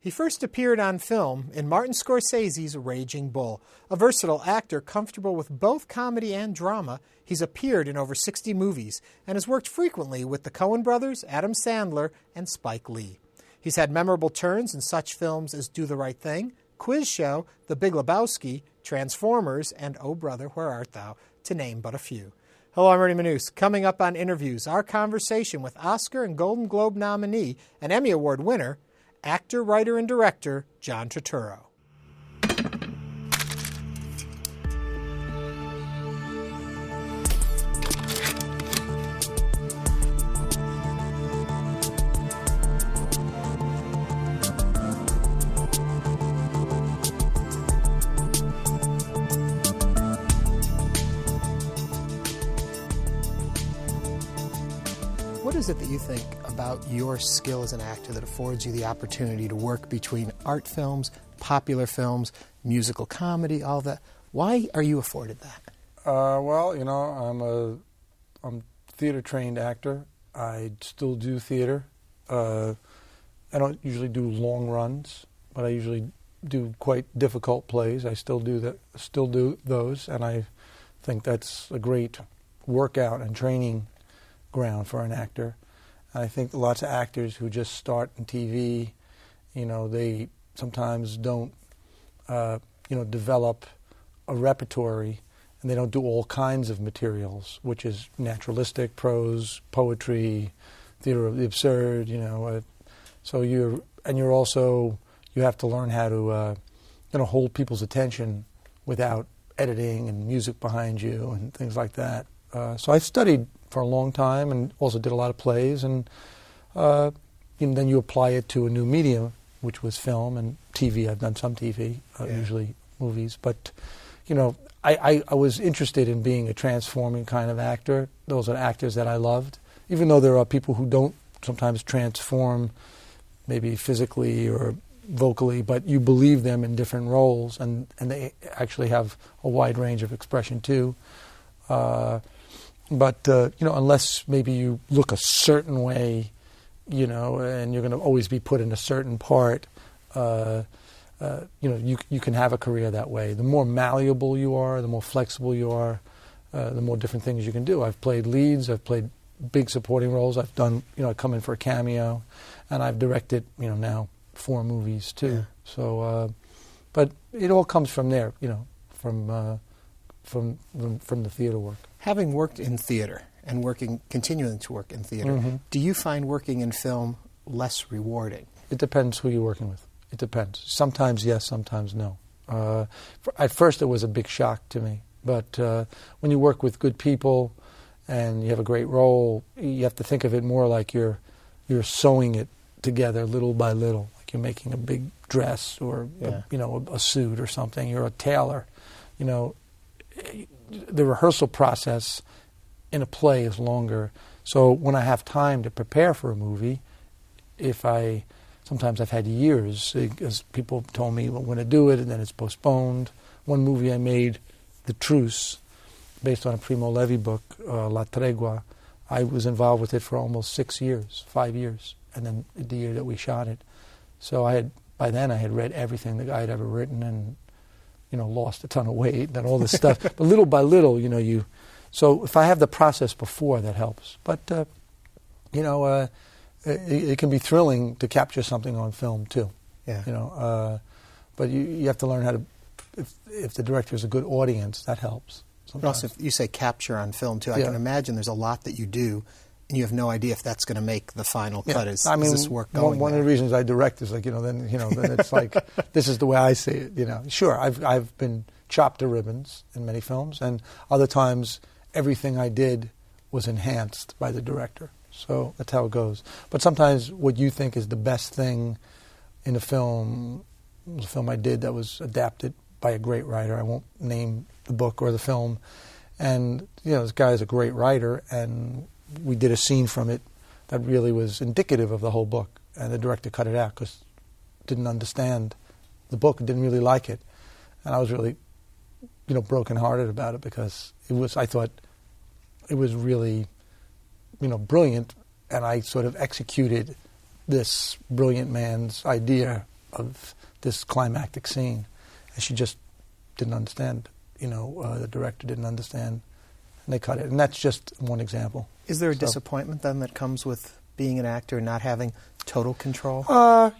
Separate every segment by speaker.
Speaker 1: He first appeared on film in Martin Scorsese's Raging Bull. A versatile actor comfortable with both comedy and drama, he's appeared in over 60 movies and has worked frequently with the Coen brothers, Adam Sandler, and Spike Lee. He's had memorable turns in such films as Do the Right Thing, Quiz Show, The Big Lebowski, Transformers, and Oh Brother, Where Art Thou, to name but a few. Hello, I'm Ernie Manouse. Coming up on InnerVIEWS, our conversation with Oscar and Golden Globe nominee and Emmy Award winner, actor, writer, and director John Turturro. What is it that you think about your skill as an actor that affords you the opportunity to work between art films, popular films, musical comedy, all that? Why are you afforded that?
Speaker 2: Well, you know, I'm a theater-trained actor. I still do theater. I don't usually do long runs, but I usually do quite difficult plays. I still do those, and I think that's a great workout and training ground for an actor. And I think lots of actors who just start in TV, you know, they sometimes don't, develop a repertory, and they don't do all kinds of materials, which is naturalistic, prose, poetry, theater of the absurd, so you have to learn how to, hold people's attention without editing and music behind you and things like that. So I studied for a long time and also did a lot of plays, and then you apply it to a new medium, which was film and TV. I've done some TV, usually movies, but I was interested in being a transforming kind of actor. Those are actors that I loved, even though there are people who don't sometimes transform, maybe physically or vocally, but you believe them in different roles, and they actually have a wide range of expression too. But unless maybe you look a certain way, and you're going to always be put in a certain part, you can have a career that way. The more malleable you are, the more flexible you are, the more different things you can do. I've played leads, I've played big supporting roles. I've done, I come in for a cameo, and I've directed, now 4 movies too. Yeah. So, but it all comes from there, from the theater work.
Speaker 1: Having worked in theater and continuing to work in theater, do you find working in film less rewarding?
Speaker 2: It depends who you're working with. It depends. Sometimes yes, sometimes no. At first it was a big shock to me, but when you work with good people and you have a great role, you have to think of it more like you're sewing it together little by little, like you're making a big dress or a suit or something. You're a tailor, The rehearsal process in a play is longer. So when I have time to prepare for a movie, sometimes I've had years, because people told me we're going to do it, and then it's postponed. One movie I made, The Truce, based on a Primo Levi book, La Tregua, I was involved with it for almost 5 years, and then the year that we shot it. So by then I had read everything the guy had ever written, and lost a ton of weight and all this stuff. But little by little, so if I have the process before, that helps. But, it can be thrilling to capture something on film, too. Yeah. But you have to learn how to, if the director is a good audience, that helps.
Speaker 1: But also, if you say capture on film, too, I can imagine there's a lot that you do, and you have no idea if that's going to make the final cut. Is this work going
Speaker 2: one of the reasons I direct is then it's like, this is the way I see it, Sure, I've been chopped to ribbons in many films, and other times everything I did was enhanced by the director. So that's how it goes. But sometimes what you think is the best thing in a film was a film I did that was adapted by a great writer. I won't name the book or the film. And, this guy is a great writer, and we did a scene from it that really was indicative of the whole book, and the director cut it out because didn't understand the book, didn't really like it, and I was really, brokenhearted about it because I thought it was really, brilliant, and I sort of executed this brilliant man's idea of this climactic scene, and she just didn't understand. The director didn't understand, and they cut it. And that's just one example.
Speaker 1: Is there a disappointment then that comes with being an actor and not having total control?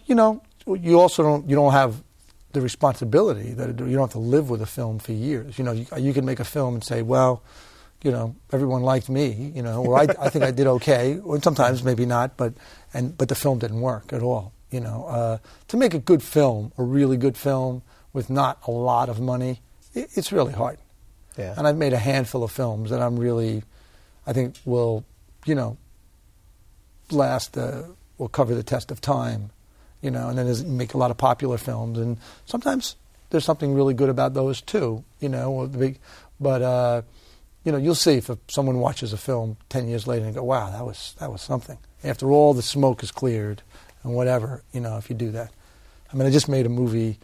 Speaker 2: You also don't have the responsibility that you don't have to live with a film for years. You can make a film and say, well, everyone liked me, or I think I did okay, or sometimes maybe not, but the film didn't work at all. To make a good film, a really good film with not a lot of money, it's really hard.
Speaker 1: Yeah.
Speaker 2: And I've made a handful of films that I think will, last, will cover the test of time, and then you make a lot of popular films, and sometimes there's something really good about those too, but you'll see if someone watches a film 10 years later and go, wow, that was something. After all the smoke is cleared and whatever, if you do that. I just made a movie,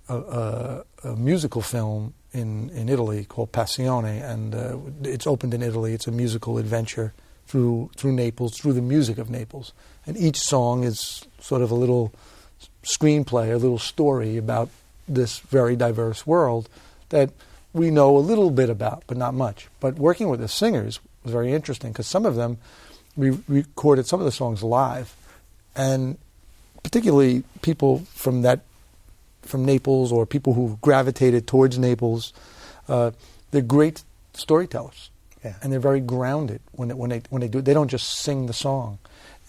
Speaker 2: a musical film in Italy called Passione, and it's opened in Italy. It's a musical adventure through Naples, through the music of Naples. And each song is sort of a little screenplay, a little story about this very diverse world that we know a little bit about, but not much. But working with the singers was very interesting because some of them, we recorded some of the songs live, and particularly people from Naples or people who gravitated towards Naples, they're great storytellers, and they're very grounded when they do it. They don't just sing the song,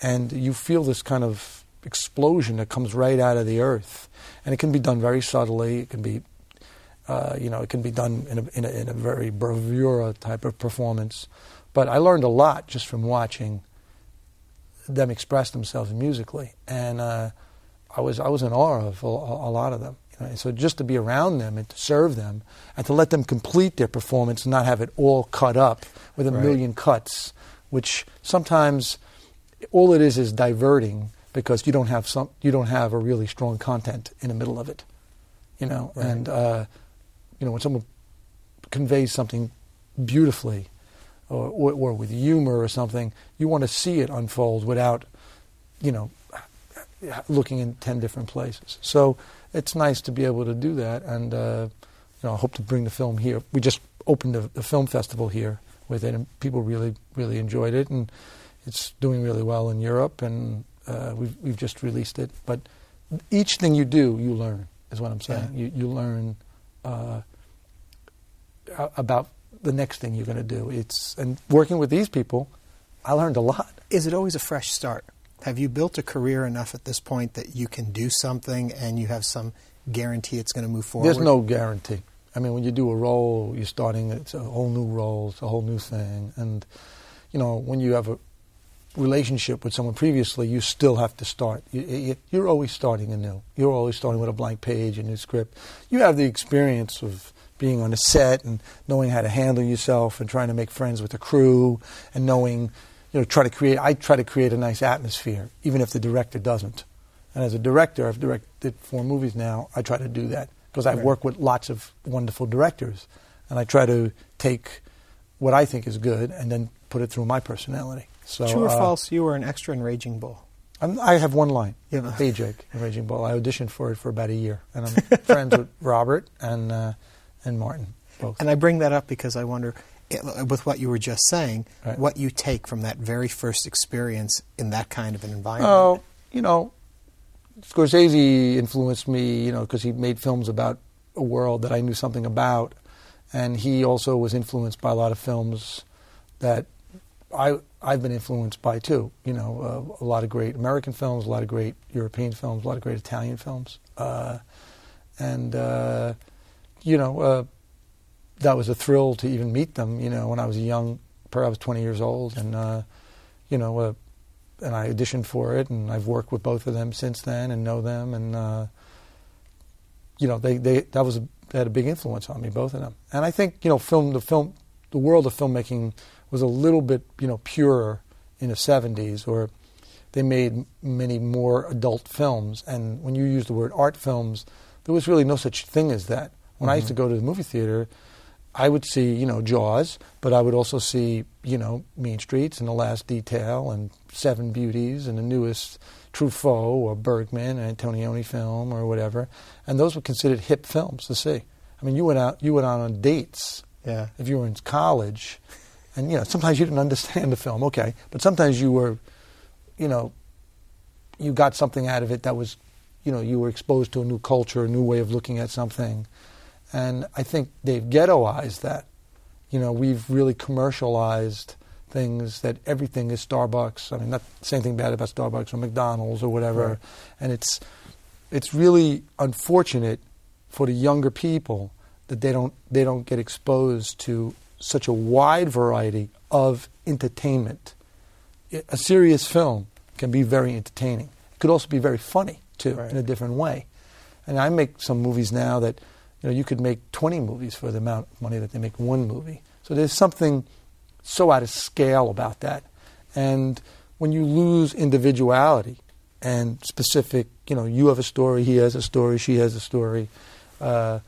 Speaker 2: and you feel this kind of explosion that comes right out of the earth, and it can be done very subtly. It can be it can be done in a very bravura type of performance. But I learned a lot just from watching them express themselves musically, and I was in awe of a lot of them. And so just to be around them and to serve them and to let them complete their performance and not have it all cut up with a million cuts, which sometimes all it is diverting because you don't have a really strong content in the middle of it, and when someone conveys something beautifully or with humor or something, you want to see it unfold without, looking in 10 different places. So it's nice to be able to do that, and I hope to bring the film here. We just opened the film festival here with it, and people really, really enjoyed it, and it's doing really well in Europe, and we've just released it. But each thing you do, you learn, is what I'm saying. Yeah. You learn about the next thing you're going to do. And working with these people, I learned a lot.
Speaker 1: Is it always a fresh start? Have you built a career enough at this point that you can do something and you have some guarantee it's going to move forward?
Speaker 2: There's no guarantee. When you do a role, you're starting, it's a whole new role, it's a whole new thing. And, when you have a relationship with someone previously, you still have to start. You're always starting anew. You're always starting with a blank page, a new script. You have the experience of being on a set and knowing how to handle yourself and trying to make friends with the crew and knowing, I try to create a nice atmosphere, even if the director doesn't. And as a director, I've directed 4 movies now, I try to do that because I've worked with lots of wonderful directors, and I try to take what I think is good and then put it through my personality. So,
Speaker 1: true or false, you were an extra in Raging Bull?
Speaker 2: I have one line, Hey Jake, in Raging Bull. I auditioned for it for about a year, and I'm friends with Robert and Martin, both.
Speaker 1: And I bring that up because I wonder, with what you were just saying, what you take from that very first experience in that kind of an environment.
Speaker 2: Oh, Scorsese influenced me, because he made films about a world that I knew something about, and he also was influenced by a lot of films that I've been influenced by too. A lot of great American films, a lot of great European films, a lot of great Italian films, that was a thrill to even meet them. When I was young, I was 20 years old, and and I auditioned for it, and I've worked with both of them since then and know them, and they had a big influence on me, both of them. And I think the world of filmmaking was a little bit purer in the 70s, or they made many more adult films. And when you use the word art films, there was really no such thing as that. When I used to go to the movie theater, I would see, Jaws, but I would also see, Mean Streets and The Last Detail and Seven Beauties and the newest Truffaut or Bergman, an Antonioni film or whatever, and those were considered hip films to see. I mean, you went out on dates.
Speaker 1: Yeah.
Speaker 2: If you were in college, and sometimes you didn't understand the film, okay, but sometimes you were, you got something out of it that was, you were exposed to a new culture, a new way of looking at something, and I think they've ghettoized that. We've really commercialized things that everything is Starbucks. I mean, not saying anything bad about Starbucks or McDonald's or whatever.
Speaker 1: Right.
Speaker 2: And it's really unfortunate for the younger people that they don't get exposed to such a wide variety of entertainment. A serious film can be very entertaining. It could also be very funny too,
Speaker 1: right,
Speaker 2: in a different way. And I make some movies now that you could make 20 movies for the amount of money that they make one movie. So there's something so out of scale about that. And when you lose individuality and specific, you have a story, he has a story, she has a story, you're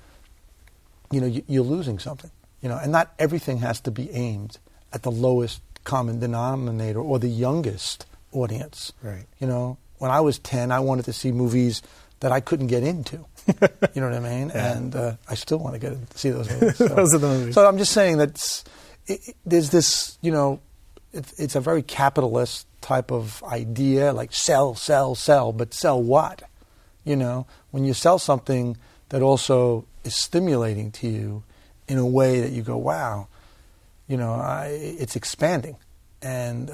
Speaker 2: losing something. And not everything has to be aimed at the lowest common denominator or the youngest audience.
Speaker 1: Right.
Speaker 2: When I was 10, I wanted to see movies that I couldn't get into. You know what I mean?
Speaker 1: Yeah.
Speaker 2: And I still want to see those movies. So.
Speaker 1: Those are the movies.
Speaker 2: So I'm just saying that there's this, it's a very capitalist type of idea, like sell, but sell what? When you sell something that also is stimulating to you in a way that you go, wow, it's expanding. And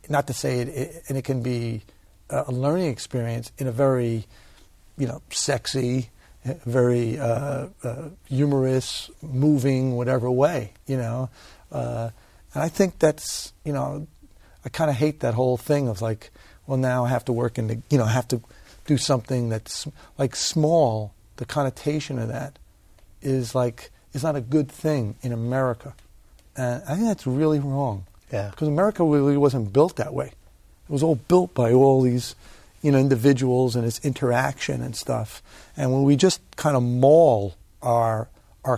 Speaker 2: not to say and it can be a learning experience in a very, sexy, very humorous, moving, whatever way, And I think that's, I kind of hate that whole thing of like, well, now I have to work in the, I have to do something that's like small. The connotation of that is not a good thing in America. And I think that's really wrong.
Speaker 1: Yeah.
Speaker 2: Because America really wasn't built that way. It was all built by all these, individuals and its interaction and stuff. And when we just kind of maul our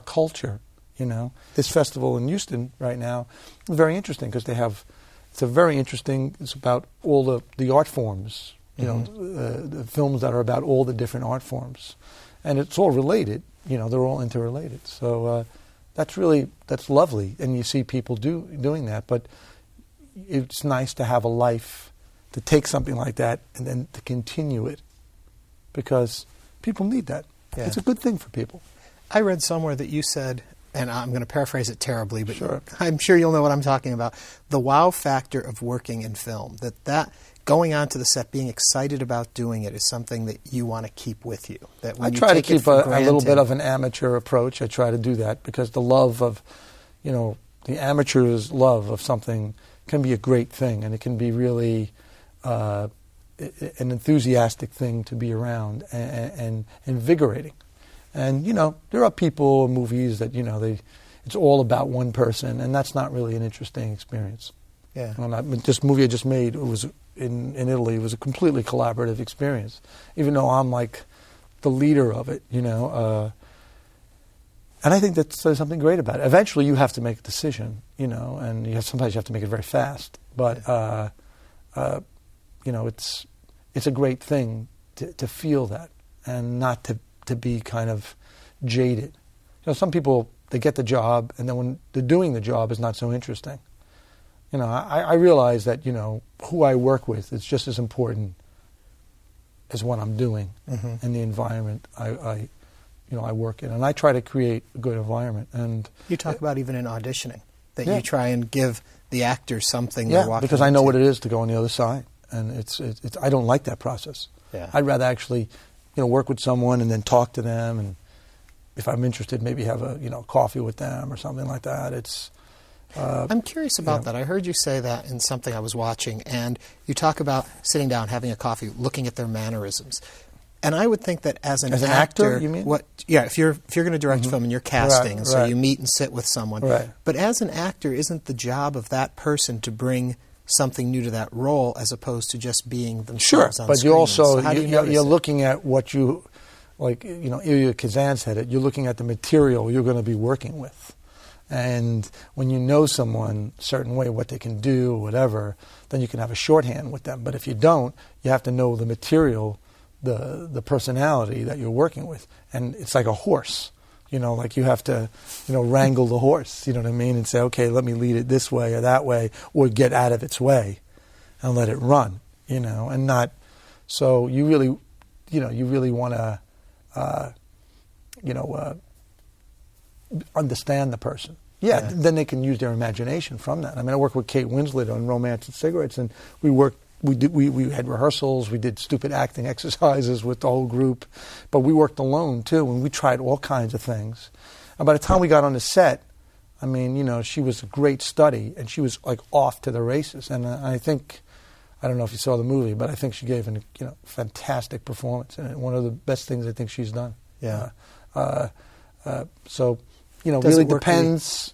Speaker 2: culture, this festival in Houston right now is very interesting because it's about all the art forms, the films that are about all the different art forms. And it's all related, they're all interrelated. So that's lovely. And you see people doing that. But it's nice to have a life to take something like that and then to continue it because people need that. Yeah. It's a good thing for people.
Speaker 1: I read somewhere that you said, and I'm going to paraphrase it terribly, but
Speaker 2: sure.
Speaker 1: I'm sure you'll know what I'm talking about, the wow factor of working in film, that going onto the set, being excited about doing it is something that you want to keep with you. That when
Speaker 2: I try to keep a little bit of an amateur approach. I try to do that because the love of, the amateur's love of something can be a great thing, and it can be really an enthusiastic thing to be around and invigorating. And, there are people, movies that, it's all about one person, and that's not really an interesting experience.
Speaker 1: Yeah.
Speaker 2: This movie I just made, it was in Italy, it was a completely collaborative experience, even though I'm like the leader of it, And I think that's something great about it. Eventually you have to make a decision, and sometimes you have to make it very fast. But, it's a great thing to feel that and not to be kind of jaded. Some people, they get the job, and then when they're doing the job is not so interesting. I realize that, who I work with is just as important as what I'm doing and the environment I work in. And I try to create a good environment. And
Speaker 1: you talk about even in auditioning, that you try and give the actors something they're walking into.
Speaker 2: Because I know what it is to go on the other side. And it's I don't like that process.
Speaker 1: Yeah.
Speaker 2: I'd rather actually, work with someone and then talk to them, and if I'm interested, maybe have a coffee with them or something like that. It's.
Speaker 1: I'm curious about that. I heard you say that in something I was watching, and you talk about sitting down, having a coffee, looking at their mannerisms. And I would think that as an
Speaker 2: actor, you mean?
Speaker 1: If you're going to direct a film and you're casting, and so you meet and sit with someone.
Speaker 2: Right.
Speaker 1: But as an actor, isn't the job of that person to bring something new to that role as opposed to just being themselves on
Speaker 2: but
Speaker 1: screen?
Speaker 2: you also
Speaker 1: So
Speaker 2: you're looking at what you, like Ilya Kazan said it. You're looking at the material you're going to be working with, And when you know someone a certain way, what they can do, or whatever, then you can have a shorthand with them. But if you don't, you have to know the material, the personality that you're working with. And it's like a horse. Like you have to, wrangle the horse, you know what I mean? And say, okay, let me lead it this way or that way, or get out of its way and let it run, and not, so you really want to, understand the person. Yeah, then they can use their imagination from that. I mean, I worked with Kate Winslet on Romance and Cigarettes, and we had rehearsals, we did stupid acting exercises with the whole group, but we worked alone too, and we tried all kinds of things. And by the time we got on the set, I mean, she was a great study, and she was like off to the races. And I think, I don't know if you saw the movie, but I think she gave a fantastic performance, and one of the best things I think she's done.
Speaker 1: Yeah.
Speaker 2: So, really depends,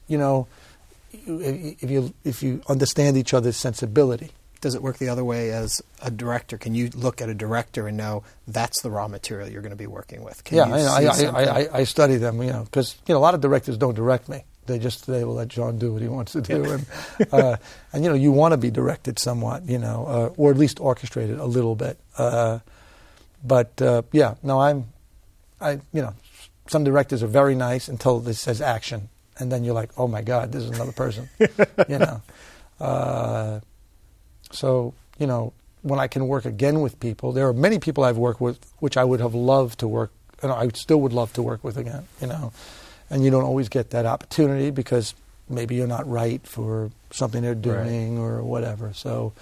Speaker 2: if you understand each other's sensibility.
Speaker 1: Does it work the other way as a director? Can you look at a director and know that's the raw material you're going to be working with?
Speaker 2: I study them, because a lot of directors don't direct me. They will let John do what he wants to do, and you want to be directed somewhat, or at least orchestrated a little bit. Some directors are very nice until it says action, and then you're like, oh my God, this is another person, So, when I can work again with people, there are many people I've worked with which I would have loved to work, and I still would love to work with again, And you don't always get that opportunity because maybe you're not right for something they're doing or whatever. So,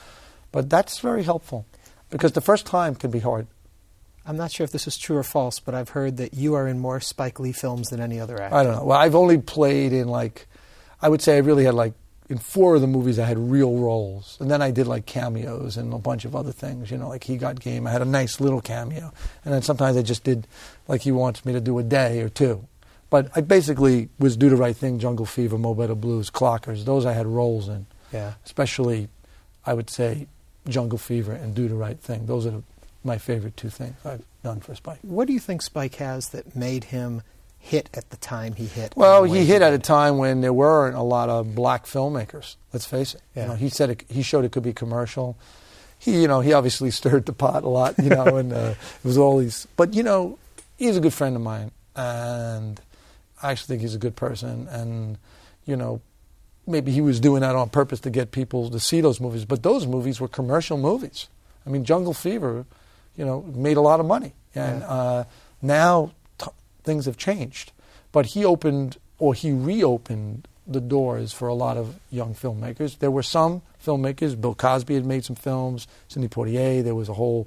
Speaker 2: but that's very helpful because the first time can be hard.
Speaker 1: I'm not sure if this is true or false, but I've heard that you are in more Spike Lee films than any other actor.
Speaker 2: I don't know. Well, I've only played in I would say I really had in 4 of the movies I had real roles. And then I did cameos and a bunch of other things, like He Got Game. I had a nice little cameo. And then sometimes I just did he wants me to do a day or 2. But I basically was Do the Right Thing, Jungle Fever, Mo Better Blues, Clockers. Those I had roles in.
Speaker 1: Yeah.
Speaker 2: Especially, I would say, Jungle Fever and Do the Right Thing. Those are my favorite 2 things I've done for Spike.
Speaker 1: What do you think Spike has that made him hit at the time he hit?
Speaker 2: Well, he hit at a time when there weren't a lot of black filmmakers. Let's face it.
Speaker 1: Yeah.
Speaker 2: He showed it could be commercial. He obviously stirred the pot a lot. And it was all these. But he's a good friend of mine, and I actually think he's a good person. And maybe he was doing that on purpose to get people to see those movies. But those movies were commercial movies. I mean, Jungle Fever, made a lot of money, and now. Things have changed, but he reopened the doors for a lot of young filmmakers. There were some filmmakers. Bill Cosby had made some films. Sidney Poitier. There was a whole,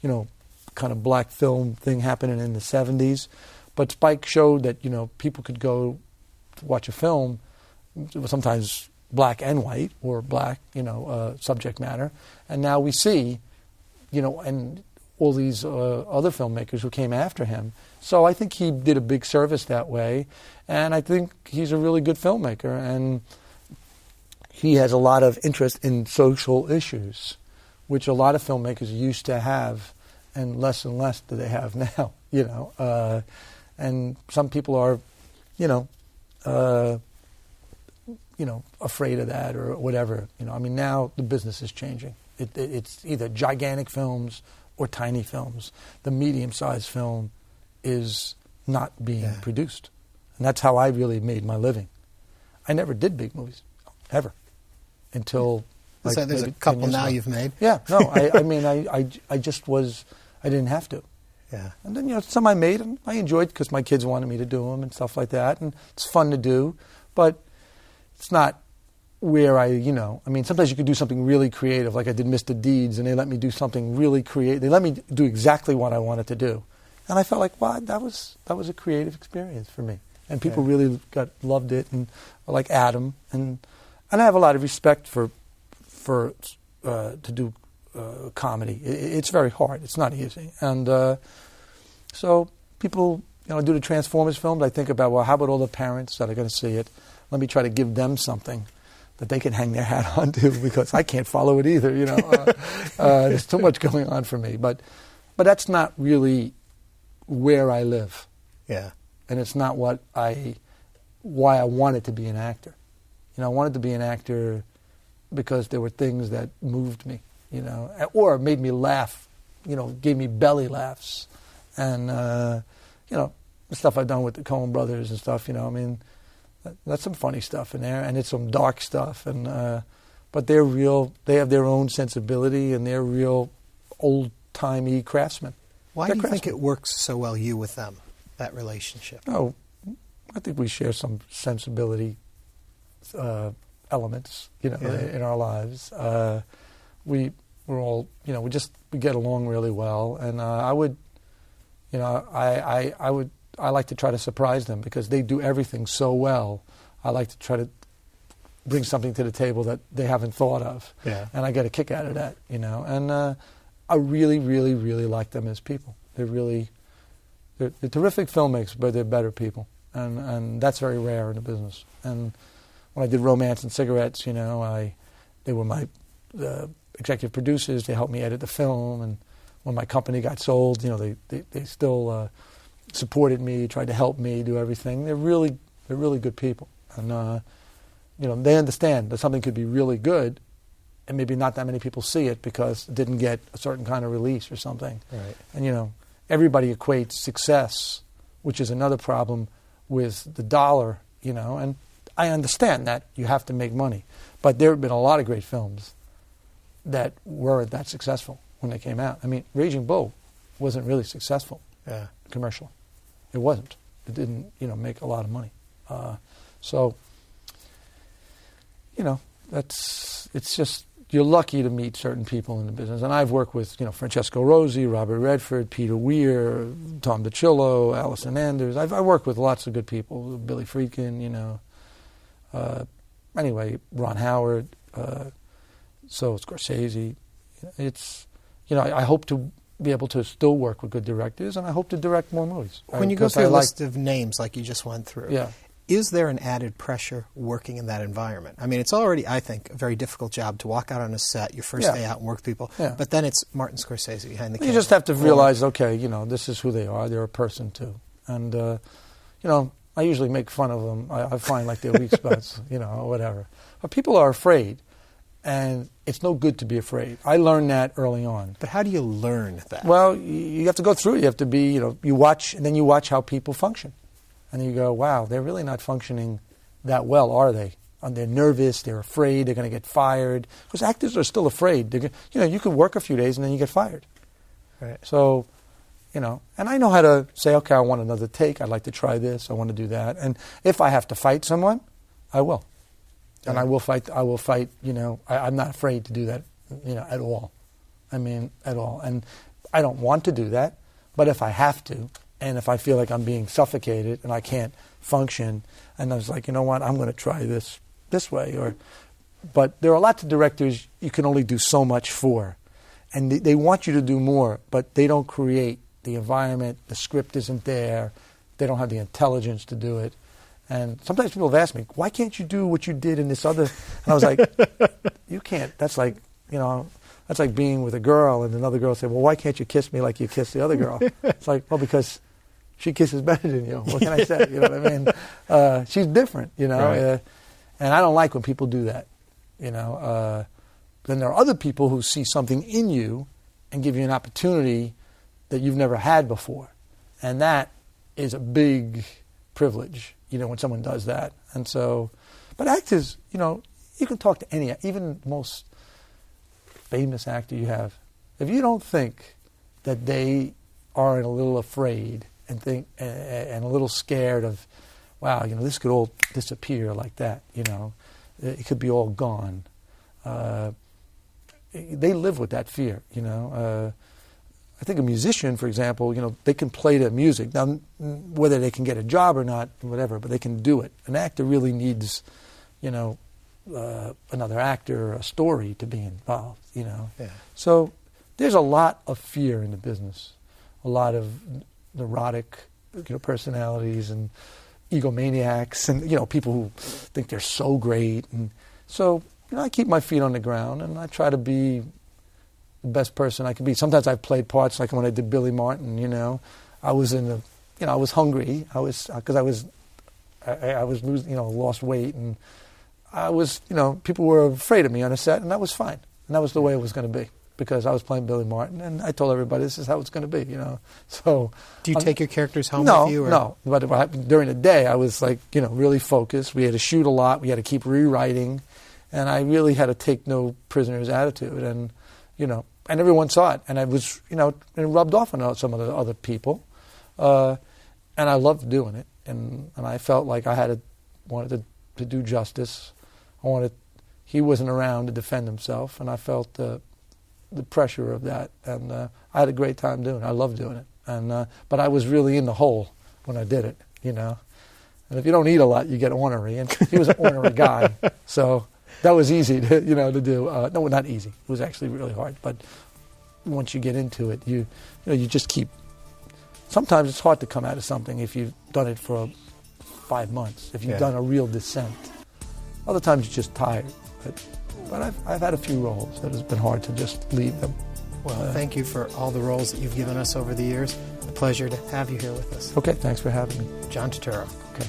Speaker 2: kind of black film thing happening in the 70s. But Spike showed that people could go to watch a film, sometimes black and white or black, subject matter. And now we see, and all these other filmmakers who came after him. So I think he did a big service that way, and I think he's a really good filmmaker, and he has a lot of interest in social issues, which a lot of filmmakers used to have, and less do they have now, and some people are, afraid of that or whatever. I mean, now the business is changing. It's either gigantic films or tiny films. The medium-sized film is not being produced. And that's how I really made my living. I never did big movies, ever, until...
Speaker 1: So there's a couple now you've made?
Speaker 2: Yeah, no, I just was... I didn't have to.
Speaker 1: Yeah.
Speaker 2: And then, some I made, and I enjoyed because my kids wanted me to do them and stuff like that, and it's fun to do, but it's not where sometimes you could do something really creative, like I did Mr. Deeds, and they let me do something really creative. They let me do exactly what I wanted to do. And I felt like, wow, that was a creative experience for me. And people really loved it, and like Adam. And I have a lot of respect for to do comedy. It's very hard. It's not easy. And so people, do the Transformers films, I think about, well, how about all the parents that are going to see it? Let me try to give them something that they can hang their hat on to, because I can't follow it either, There's too much going on for me. But that's not really where I live.
Speaker 1: Yeah.
Speaker 2: And it's not what I why I wanted to be an actor. I wanted to be an actor because there were things that moved me, or made me laugh, gave me belly laughs. And, the stuff I've done with the Coen brothers and stuff, that's some funny stuff in there, and it's some dark stuff. And but they're real, they have their own sensibility, and they're real old-timey craftsmen.
Speaker 1: Why do you think it works so well, you with them, that relationship?
Speaker 2: Oh, I think we share some sensibility elements, in our lives. We're all, we get along really well, and I like to try to surprise them because they do everything so well. I like to try to bring something to the table that they haven't thought of, and I get a kick out of that, And I really, really, really like them as people. They're terrific filmmakers, but they're better people, and that's very rare in the business. And when I did Romance and Cigarettes, they were my executive producers. They helped me edit the film, and when my company got sold, they still supported me, tried to help me do everything. They're really good people, and they understand that something could be really good, and maybe not that many people see it because it didn't get a certain kind of release or something.
Speaker 1: Right.
Speaker 2: And everybody equates success, which is another problem with the dollar, and I understand that you have to make money, but there have been a lot of great films that weren't that successful when they came out. I mean, Raging Bull wasn't really successful commercially. It wasn't. It didn't, make a lot of money. It's just, you're lucky to meet certain people in the business. And I've worked with, Francesco Rosi, Robert Redford, Peter Weir, Tom DiCillo, Allison Anders. I've worked with lots of good people, Billy Friedkin, anyway, Ron Howard, so Scorsese. It's, I hope to be able to still work with good directors, and I hope to direct more movies.
Speaker 1: When you go through a list of names like you just went through,
Speaker 2: yeah.
Speaker 1: Is there an added pressure working in that environment? I mean, it's already, I think, a very difficult job to walk out on a set, your first day out and work with people, but then it's Martin Scorsese behind the camera.
Speaker 2: You just have to realize, okay, this is who they are. They're a person, too. And, I usually make fun of them. I find like their weak spots, or whatever. But people are afraid, and it's no good to be afraid. I learned that early on.
Speaker 1: But how do you learn that?
Speaker 2: Well, you have to go through it. You have to be, you watch, and then you watch how people function. And then you go, wow, they're really not functioning that well, are they? And they're nervous, they're afraid, they're going to get fired. Because actors are still afraid. You can work a few days and then you get fired.
Speaker 1: Right.
Speaker 2: So, and I know how to say, okay, I want another take, I'd like to try this, I want to do that. And if I have to fight someone, I will. And I will fight, I'm not afraid to do that, at all. I mean, at all. And I don't want to do that, but if I have to, and if I feel like I'm being suffocated and I can't function, and I was like, you know what, I'm going to try this way. But there are lots of directors you can only do so much for. And they want you to do more, but they don't create the environment. The script isn't there. They don't have the intelligence to do it. And sometimes people have asked me, why can't you do what you did in this other? And I was like, you can't. That's like, that's like being with a girl and another girl say, well, why can't you kiss me like you kissed the other girl? It's like, well, because she kisses better than you. What can I say? You know what I mean? She's different,
Speaker 1: Right.
Speaker 2: And I don't like when people do that, Then there are other people who see something in you and give you an opportunity that you've never had before. And that is a big privilege, when someone does that. And so, but actors, you can talk to any, even the most famous actor you have. If you don't think that they are a little afraid and a little scared of, wow, this could all disappear like that, it could be all gone. They live with that fear, I think a musician, for example, they can play their music. Now, whether they can get a job or not, whatever, but they can do it. An actor really needs, another actor or a story to be involved, Yeah. So there's a lot of fear in the business, a lot of neurotic, personalities and egomaniacs and, people who think they're so great. And so, I keep my feet on the ground and I try to be the best person I can be. Sometimes I've played parts like when I did Billy Martin, I was in I was hungry. I I was losing, lost weight, and I was, people were afraid of me on a set, and that was fine. And that was the way it was going to be, because I was playing Billy Martin, and I told everybody this is how it's going to be, So,
Speaker 1: do you take your characters home with you?
Speaker 2: No. But during the day, I was like, really focused. We had to shoot a lot. We had to keep rewriting, and I really had to take no prisoner's attitude, and and everyone saw it, and I was, it rubbed off on some of the other people, and I loved doing it, and I felt like wanted to do justice. He wasn't around to defend himself, and I felt the pressure of that, and I had a great time doing it. I loved doing it, and but I was really in the hole when I did it, And if you don't eat a lot, you get ornery, and he was an ornery guy, so that was easy to to do. No, not easy. It was actually really hard, but once you get into it, you just keep. Sometimes it's hard to come out of something if you've done it for 5 months. If you've done a real descent, other times you're just tired. But I've had a few roles that has been hard to just leave them.
Speaker 1: Well, thank you for all the roles that you've given us over the years. A pleasure to have you here with us.
Speaker 2: Okay, thanks for having me.
Speaker 1: John Turturro.
Speaker 2: Okay.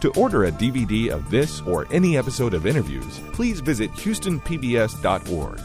Speaker 3: To order a DVD of this or any episode of Interviews, please visit HoustonPBS.org.